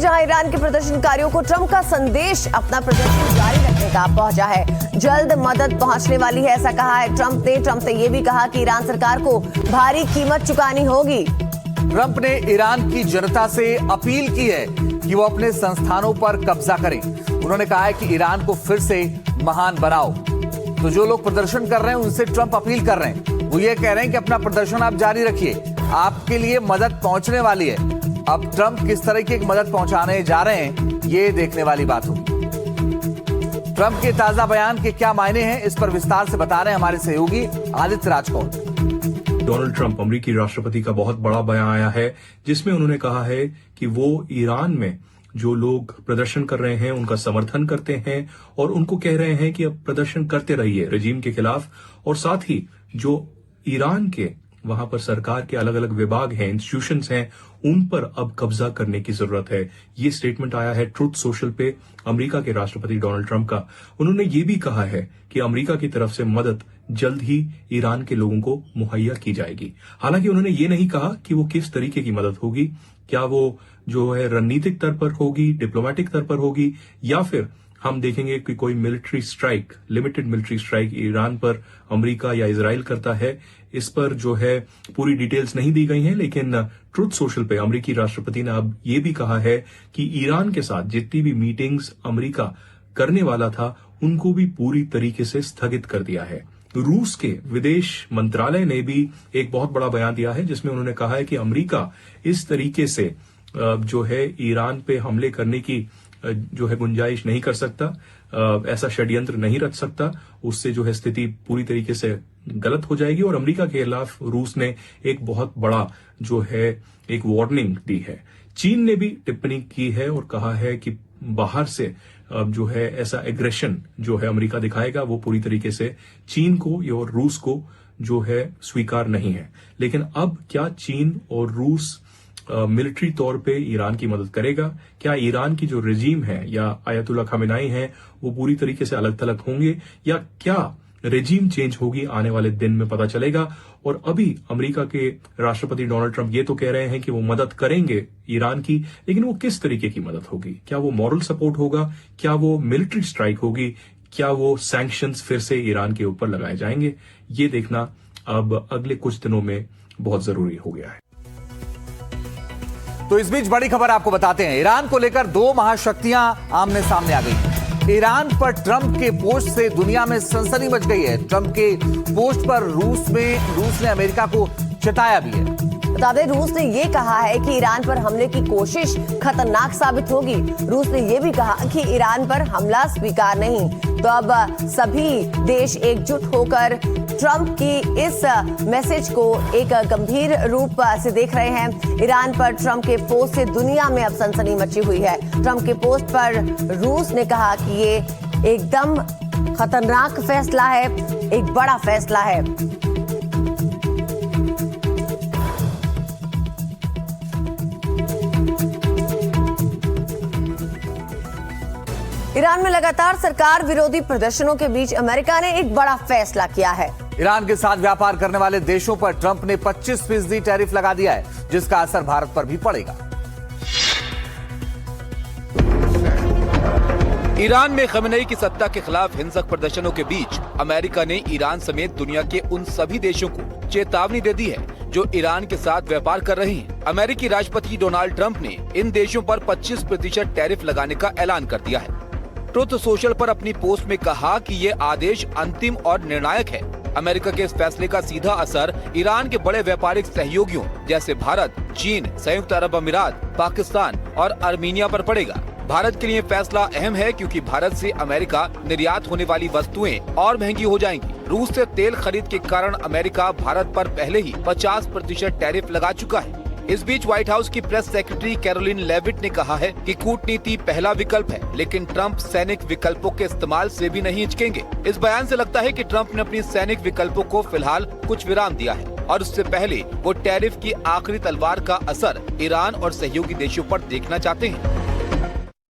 जहां ईरान के प्रदर्शनकारियों को ट्रंप का संदेश अपना प्रदर्शन जारी रखने का पहुंचा है। जल्द मदद पहुंचने वाली है, ऐसा कहा है ट्रंप ने यह भी कहा कि ईरान सरकार को भारी कीमत चुकानी होगी। ट्रंप ने ईरान की जनता से अपील की है कि वो अपने संस्थानों पर कब्जा करें। उन्होंने कहा है कि ईरान को फिर से महान बनाओ। तो जो लोग प्रदर्शन कर रहे हैं उनसे ट्रंप अपील कर रहे हैं, वो ये कह रहे हैं कि अपना प्रदर्शन आप जारी रखिए, आपके लिए मदद पहुंचने वाली है। अब ट्रंप किस तरह की मदद पहुंचाने जा रहे हैं, ये देखने वाली बात होगी। ट्रंप के ताजा बयान के क्या मायने हैं, इस पर विस्तार से बता रहे हैं हमारे सहयोगी आदित्य राजकौर। डोनाल्ड ट्रंप अमेरिकी राष्ट्रपति का बहुत बड़ा बयान आया है, जिसमें उन्होंने कहा है कि वो ईरान में जो लोग प्रदर्शन कर रहे हैं उनका समर्थन करते हैं और उनको कह रहे हैं कि अब प्रदर्शन करते रहिए रेजिम के खिलाफ, और साथ ही जो ईरान के वहां पर सरकार के अलग अलग विभाग हैं, इंस्टीट्यूशंस हैं, उन पर अब कब्जा करने की जरूरत है। ये स्टेटमेंट आया है ट्रुथ सोशल पे अमेरिका के राष्ट्रपति डोनाल्ड ट्रंप का। उन्होंने ये भी कहा है कि अमेरिका की तरफ से मदद जल्द ही ईरान के लोगों को मुहैया की जाएगी। हालांकि उन्होंने ये नहीं कहा कि वो किस तरीके की मदद होगी, क्या वो जो है रणनीतिक स्तर पर होगी, डिप्लोमेटिक स्तर पर होगी, या फिर हम देखेंगे कि कोई military strike, limited military strike Iran पर अमेरिका या इजराइल करता है। इस पर जो है पूरी डिटेल्स नहीं दी गई हैं, लेकिन ट्रुथ सोशल पे अमेरिकी राष्ट्रपति ने अब ये भी कहा है कि ईरान के साथ जितनी भी मीटिंग्स अमेरिका करने वाला था उनको भी पूरी तरीके से स्थगित कर दिया है। रूस के विदेश मंत्रालय ने भी एक बहुत बड़ा बयान दिया है, जिसमें उन्होंने कहा है कि अमेरिका इस तरीके से जो है ईरान पे हमले करने की जो है गुंजाइश नहीं कर सकता, ऐसा षड्यंत्र नहीं रच सकता। उससे जो है स्थिति पूरी तरीके से गलत हो जाएगी और अमेरिका के खिलाफ रूस ने एक बहुत बड़ा जो है एक वार्निंग दी है। चीन ने भी टिप्पणी की है और कहा है कि बाहर से जो है ऐसा एग्रेशन जो है अमेरिका दिखाएगा वो पूरी तरीके से चीन को और रूस को जो है स्वीकार नहीं है। लेकिन अब क्या चीन और रूस मिलिट्री तौर पे ईरान की मदद करेगा? क्या ईरान की जो रेजिम है या आयतुल्ला खामेनाई है वो पूरी तरीके से अलग थलग होंगे, या क्या रेजिम चेंज होगी? आने वाले दिन में पता चलेगा। और अभी अमेरिका के राष्ट्रपति डोनाल्ड ट्रंप ये तो कह रहे हैं कि वो मदद करेंगे ईरान की, लेकिन वो किस तरीके की मदद होगी? क्या वो मॉरल सपोर्ट होगा? क्या वो मिलिट्री स्ट्राइक होगी? क्या वो सैंक्शंस फिर से ईरान के ऊपर लगाए जाएंगे? ये देखना अब अगले कुछ दिनों में बहुत जरूरी हो गया है। तो इस बीच बड़ी खबर आपको बताते हैं, ईरान को लेकर दो महाशक्तियां आमने सामने आ गई। ईरान पर ट्रंप के पोस्ट से दुनिया में सनसनी मच गई है। ट्रंप के पोस्ट पर रूस ने अमेरिका को चेताया भी है। बता दें, रूस ने ये कहा है कि ईरान पर हमले की कोशिश खतरनाक साबित होगी। रूस ने ये भी कहा कि ईरान पर हमला स्वीकार नहीं। तो अब सभी देश एकजुट होकर ट्रंप की इस मैसेज को एक गंभीर रूप से देख रहे हैं। ईरान पर ट्रंप के पोस्ट से दुनिया में अब सनसनी मची हुई है। ट्रंप के पोस्ट पर रूस ने कहा कि ये एकदम खतरनाक फैसला है, एक बड़ा फैसला है। ईरान में लगातार सरकार विरोधी प्रदर्शनों के बीच अमेरिका ने एक बड़ा फैसला किया है। ईरान के साथ व्यापार करने वाले देशों पर ट्रंप ने 25% टैरिफ लगा दिया है, जिसका असर भारत पर भी पड़ेगा। ईरान में खमेनेई की सत्ता के खिलाफ हिंसक प्रदर्शनों के बीच अमेरिका ने ईरान समेत दुनिया के उन सभी देशों को चेतावनी दे दी है जो ईरान के साथ व्यापार कर रहे हैं। अमेरिकी राष्ट्रपति डोनाल्ड ट्रंप ने इन देशों पर 25% टैरिफ लगाने का ऐलान कर दिया है। ट्रुथ सोशल पर अपनी पोस्ट में कहा कि ये आदेश अंतिम और निर्णायक है। अमेरिका के इस फैसले का सीधा असर ईरान के बड़े व्यापारिक सहयोगियों जैसे भारत, चीन, संयुक्त अरब अमीरात, पाकिस्तान और आर्मीनिया पर पड़ेगा। भारत के लिए फैसला अहम है क्योंकि भारत से अमेरिका निर्यात होने वाली वस्तुएं और महंगी हो जाएंगी। रूस से तेल खरीद के कारण अमेरिका भारत पर पहले ही 50% टैरिफ लगा चुका है। इस बीच व्हाइट हाउस की प्रेस सेक्रेटरी कैरोलिन लेविट ने कहा है कि कूटनीति पहला विकल्प है, लेकिन ट्रंप सैनिक विकल्पों के इस्तेमाल से भी नहीं हिचकेंगे। इस बयान से लगता है कि ट्रंप ने अपनी सैनिक विकल्पों को फिलहाल कुछ विराम दिया है और उससे पहले वो टैरिफ की आखिरी तलवार का असर ईरान और सहयोगी देशों पर देखना चाहते हैं।